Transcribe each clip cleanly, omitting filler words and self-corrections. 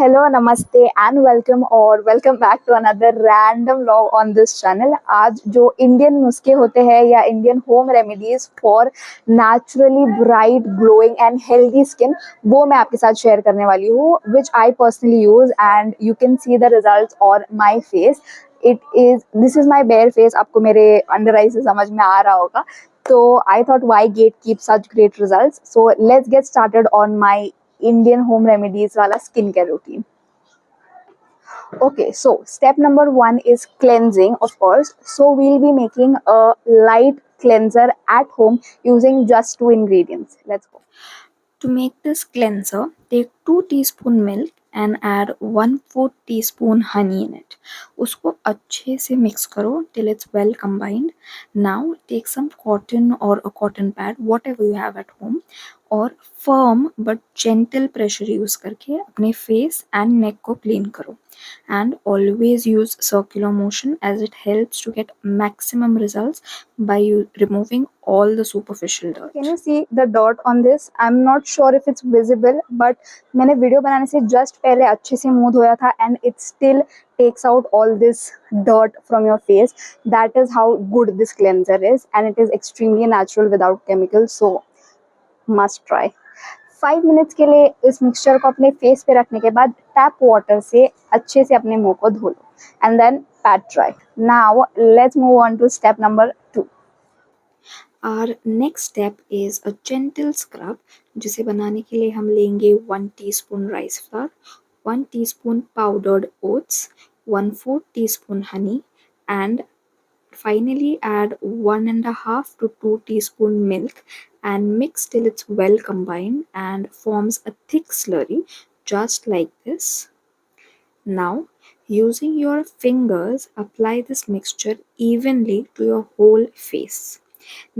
hello, namaste and welcome or welcome back to another random vlog on this channel. आज जो Indian नुस्खे होते हैं या Indian home remedies for naturally bright glowing and healthy skin वो मैं आपके साथ शेयर करने वाली हूँ, which I personally use and you can see the results on my face. This is my bare face. आपको मेरे अंडर आई से समझ में आ रहा होगा. So I thought, why gatekeep such great results? So let's get started on my Indian home remedies wala skincare routine. Okay, so step number 1 is cleansing, of course. So we'll be making a light cleanser at home using just 2 ingredients. Let's go. To make this cleanser, take 2 teaspoon milk and add 1/4 teaspoon honey in it. उसको अच्छे से mix करो till it's well combined. Now take some cotton or a cotton pad, whatever you have at home, और firm but gentle pressure use करके अपने face and neck को clean करो. And always use circular motion as it helps to get maximum results by removing all the superficial dirt. Can you see the dot on this? I'm not sure if it's visible, but मैंने video बनाने से just पहले अच्छे से मुंह धोया था and it still takes out all this dirt from your face. That is how good this cleanser is, and it is extremely natural without chemicals, so must try. 5 minutes के लिए इस मिक्सचर को अपने फेस पे रखने के बाद tap water से अच्छे से अपने मुंह को धो लो and then pat dry. Now let's move on to step number 2. Our next step is a gentle scrub, जिसे बनाने के लिए हम लेंगे 1 teaspoon rice flour, 1 teaspoon powdered oats, 1/4 teaspoon honey, and finally add 1.5 to 2 teaspoon milk and mix till it's well combined and forms a thick slurry just like this. Now, using your fingers, apply this mixture evenly to your whole face.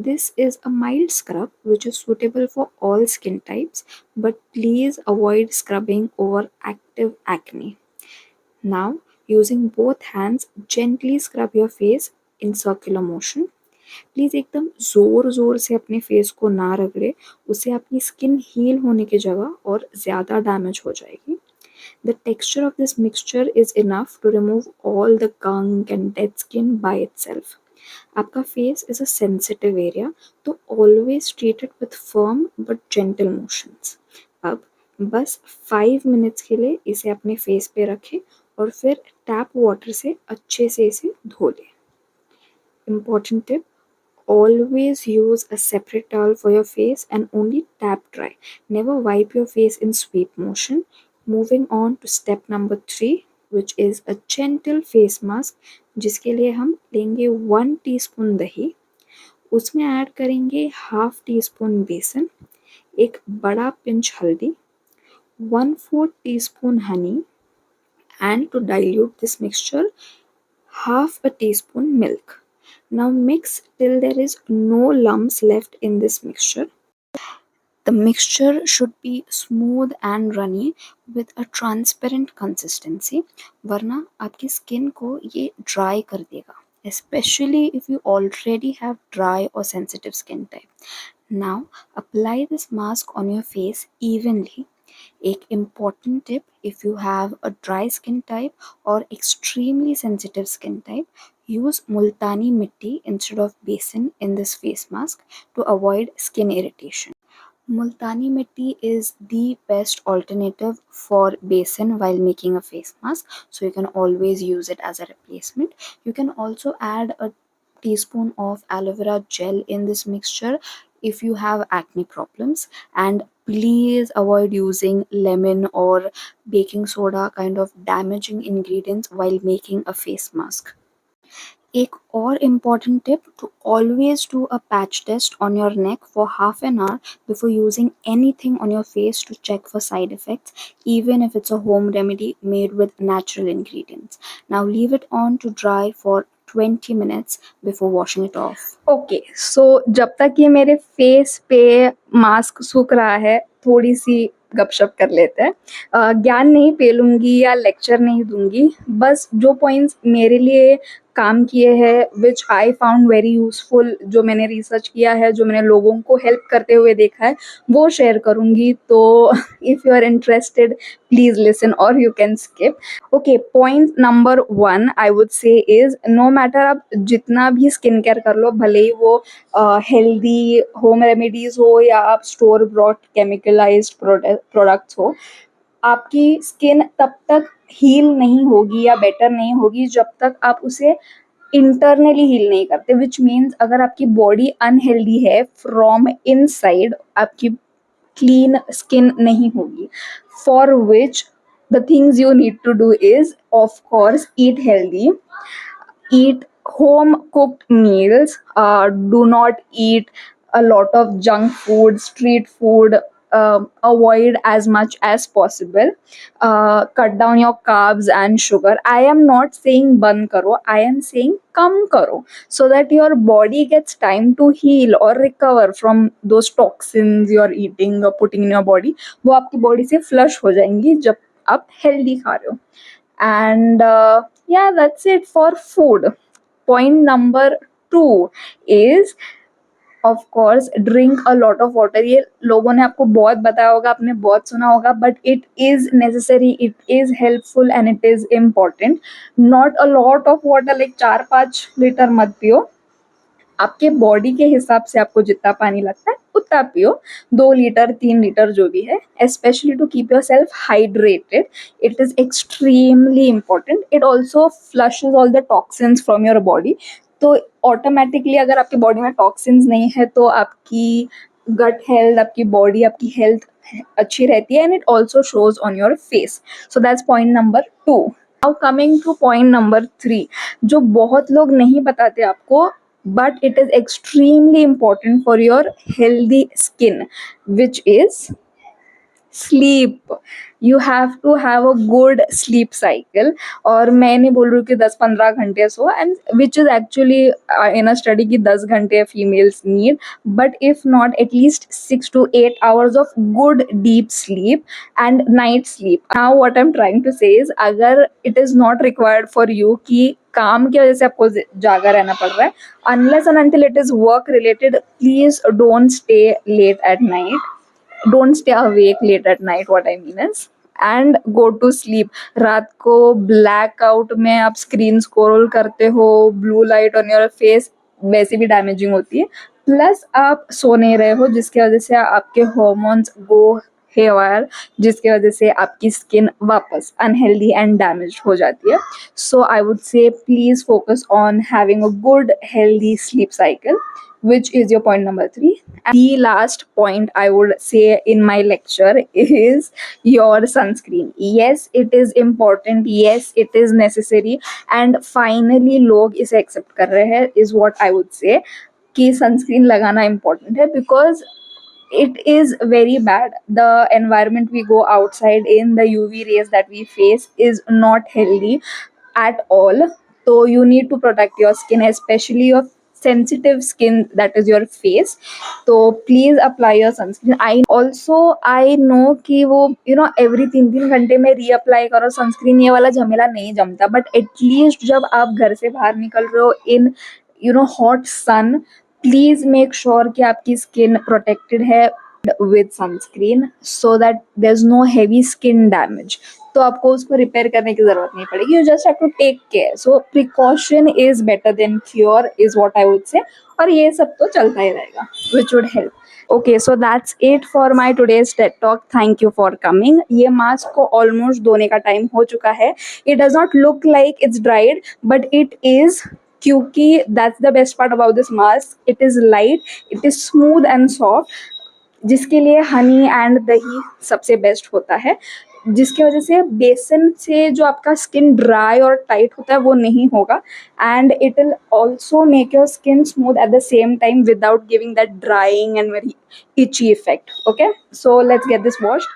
This is a mild scrub which is suitable for all skin types, but please avoid scrubbing over active acne. Now, using both hands, gently scrub your face in circular motion. Please एकदम ज़ोर ज़ोर से अपने face को ना रगड़े, उससे आपकी स्किन हील होने की जगह और ज़्यादा डैमेज हो जाएगी. The texture of this mixture is enough to remove all the gunk and dead skin by itself. आपका face is a sensitive area, तो always treat it with firm but gentle motions. अब बस 5 minutes के लिए इसे अपने face पे रखें और फिर टैप वाटर से अच्छे से इसे धो लें. Important tip: always use a separate towel for your face and only tap dry. Never wipe your face in sweep motion. Moving on to step number 3, which is a gentle face mask, जिसके लिए हम लेंगे 1 teaspoon दही, उसमें add करेंगे 1/2 teaspoon बेसन, एक बड़ा पिंच हल्दी, 1/4 teaspoon honey, and to dilute this mixture, 1/2 teaspoon milk. Now mix till there is no lumps left in this mixture. The mixture should be smooth and runny with a transparent consistency, वरना आपकी skin को ये dry कर देगा, especially if you already have dry or sensitive skin type. Now apply this mask on your face evenly. एक important tip: if you have a dry skin type or extremely sensitive skin type, use multani mitti instead of besan in this face mask to avoid skin irritation. Multani mitti is the best alternative for besan while making a face mask, so you can always use it as a replacement. You can also add a teaspoon of aloe vera gel in this mixture if you have acne problems, and please avoid using lemon or baking soda kind of damaging ingredients while making a face mask. एक और important tip: to always do a patch test on your neck for half an hour before using anything on your face to check for side effects, even if it's a home remedy made with natural ingredients. Now leave it on to dry for 20 minutes before washing it off. Okay, so जब तक ये मेरे face पे mask सूख रहा है, थोड़ी सी गपशप कर लेते हैं. ज्ञान नहीं पेलूंगी या लेक्चर नहीं दूंगी, बस जो पॉइंट्स मेरे लिए काम किए हैं विच आई फाउंड वेरी यूजफुल, जो मैंने रिसर्च किया है, जो मैंने लोगों को हेल्प करते हुए देखा है, वो शेयर करूँगी. तो if you are interested please listen और you can skip. Okay, point number 1 I would say is, no matter आप जितना भी स्किन केयर कर लो, भले ही वो हेल्दी होम रेमेडीज़ हो या आप स्टोर ब्रॉट केमिकलाइज्ड प्रोडक्ट्स हो, आपकी स्किन तब तक हील नहीं होगी या बेटर नहीं होगी जब तक आप उसे इंटरनली हील नहीं करते, विच मीन्स अगर आपकी बॉडी अनहेल्दी है फ्रॉम इनसाइड, आपकी क्लीन स्किन नहीं होगी. For which the things you need to do is, of course, eat healthy, eat home cooked meals, do not eat a lot of junk food, street food, avoid as much as possible, cut down your carbs and sugar. I am not saying band karo, I am saying kam karo, so that your body gets time to heal or recover from those toxins you are eating or putting in your body. वो आपकी body से flush हो जाएंगी जब आप healthy खा रहे हो. And yeah, that's it for food. Point number 2 is, of course, drink a lot of water. ये लोगों ने आपको बहुत बताया होगा, आपने बहुत सुना होगा, but it is necessary, it is helpful and it is important. Not a lot of water, like 4-5 litre मत पियो. आपके बॉडी के हिसाब से आपको जितना पानी लगता है उतना पियो. 2 लीटर 3 लीटर जो भी है, specially to keep yourself hydrated. It is extremely important. It also flushes all the toxins from your body. तो ऑटोमेटिकली अगर आपकी बॉडी में टॉक्सिन्स नहीं है तो आपकी गट हेल्थ, आपकी बॉडी, आपकी हेल्थ अच्छी रहती है, and it also shows on your face. So that's point number 2. Now coming to point number 3, जो बहुत लोग नहीं बताते आपको, but it is extremely important for your healthy skin, which is sleep. You have to have a good sleep cycle. और मैं नहीं बोल रही हूँ कि 10-15 घंटे सो, and which is actually in a study कि 10 घंटे females need, but if not एटलीस्ट 6 to 8 hours of good deep sleep and night sleep. Now what I am trying to say is, अगर it is not required for you कि काम की वजह से आपको जागा रहना पड़ रहा है, unless and until it is work related, please don't stay late at night, don't stay awake late at night, what I mean is, and go to sleep. रात को blackout में आप screen scroll करते हो, blue light on your face वैसे भी damaging होती है, प्लस आप सो नहीं रहे हो, जिसकी वजह से आपके हॉर्मोन्स गो हेयर, जिसकी वजह से आपकी स्किन वापस अनहेल्दी एंड डैमेज हो जाती है. So I would say please focus on having a good healthy sleep cycle, which is your point number 3. And the last point I would say in my lecture is your sunscreen. Yes, it is important, yes, it is necessary, and finally लोग इसे accept कर रहे हैं, is what I would say, कि sunscreen लगाना important है, because it is very bad. The environment we go outside in, the UV rays that we face is not healthy at all. So you need to protect your skin, especially your sensitive skin, that is your face. So please apply your sunscreen. I know कि वो every 3-3 घंटे में reapply करो sunscreen, ये वाला झमेला नहीं जमता, बट एटलीस्ट जब आप घर से बाहर निकल रहे हो in hot sun, please make sure कि आपकी स्किन प्रोटेक्टेड है with sunscreen, so that there is no heavy skin damage. तो आपको उसको रिपेयर करने की जरूरत नहीं पड़ेगी, you just have to take care. So precaution is better than cure, is what I would say. और ये सब तो चलता ही रहेगा, which would help. Okay, so that's it for my today's TED talk. Thank you for coming. ये mask को almost धोने का टाइम हो चुका है. It does not look like it's dried, but it is, क्योंकि that's the best part about this mask. It is light, it is smooth and soft, जिसके लिए हनी एंड दही सबसे बेस्ट होता है, जिसकी वजह से बेसन से जो आपका स्किन ड्राई और टाइट होता है वो नहीं होगा, and it will also make your skin smooth at the same time without giving that drawing and very itchy effect. Okay, so let's get this washed.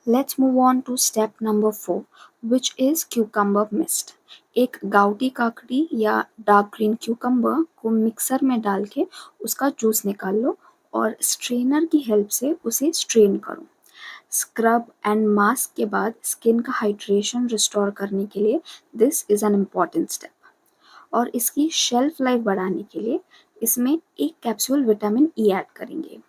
Let's move on to step number 4, which is cucumber mist. एक गाउटी काकड़ी या dark green cucumber को mixer में डाल के उसका juice निकाल लो और strainer की हेल्प से उसे स्ट्रेन करो. स्क्रब एंड मास्क के बाद स्किन का हाइड्रेशन रिस्टोर करने के लिए this is an important step. और इसकी शेल्फ लाइफ बढ़ाने के लिए इसमें एक कैप्सूल विटामिन ई ऐड करेंगे।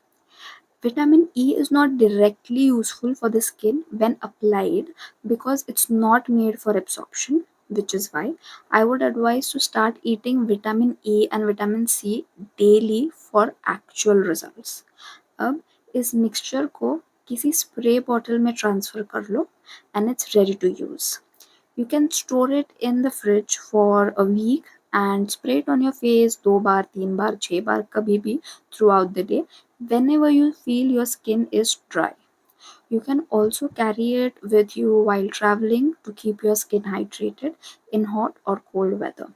Vitamin E is not directly useful for the skin when applied because it's not made for absorption, which is why I would advise to start eating vitamin E and vitamin C daily for actual results. अब इस mixture को किसी spray bottle में transfer कर लो and it's ready to use. You can store it in the fridge for a week and spray it on your face 2 बार 3 बार 6 बार कभी भी throughout the day whenever you feel your skin is dry. You can also carry it with you while traveling to keep your skin hydrated in hot or cold weather.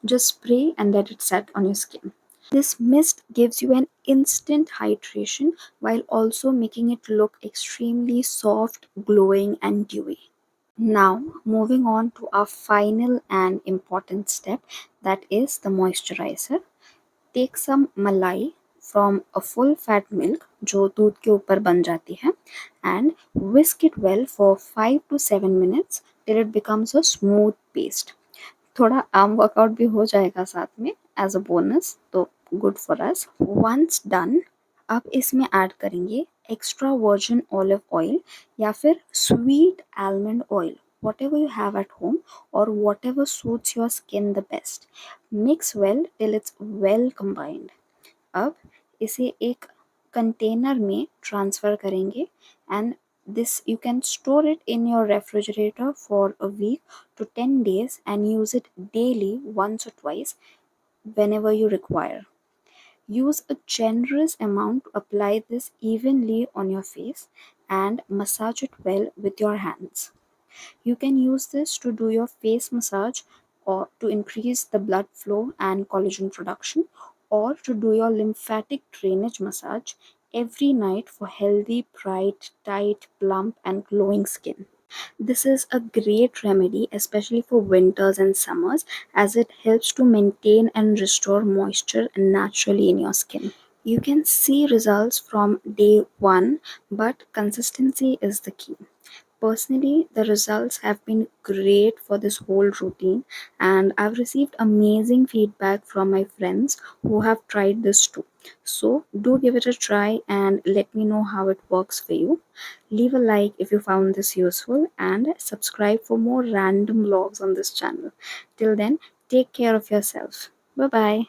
Just spray and let it set on your skin. This mist gives you an instant hydration while also making it look extremely soft, glowing, and dewy. Now, moving on to our final and important step, that is the moisturizer. Take some malai from a full fat milk जो दूध के ऊपर बन जाती है and whisk it well for 5 to 7 minutes till it becomes a smooth paste. थोड़ा arm workout भी हो जाएगा साथ में एज अ बोनस, तो good for us. Once done, अब इसमें ऐड करेंगे एक्स्ट्रा वर्जिन ऑलिव ऑयल या फिर sweet almond oil, whatever you have at home और whatever suits your skin the best. Mix well till it's well combined. अब इसे एक container में ट्रांसफ़र करेंगे and this you can store it in your refrigerator for a week to 10 days and use it daily once or twice whenever you require. Use a generous amount to apply this evenly on your face and massage it well with your hands. You can use this to do your face massage or to increase the blood flow and collagen production, or to do your lymphatic drainage massage every night for healthy, bright, tight, plump, and glowing skin. This is a great remedy, especially for winters and summers, as it helps to maintain and restore moisture naturally in your skin. You can see results from day one, but consistency is the key. Personally, the results have been great for this whole routine, and I've received amazing feedback from my friends who have tried this too. So, do give it a try and let me know how it works for you. Leave a like if you found this useful and subscribe for more random vlogs on this channel. Till then, take care of yourself. Bye bye.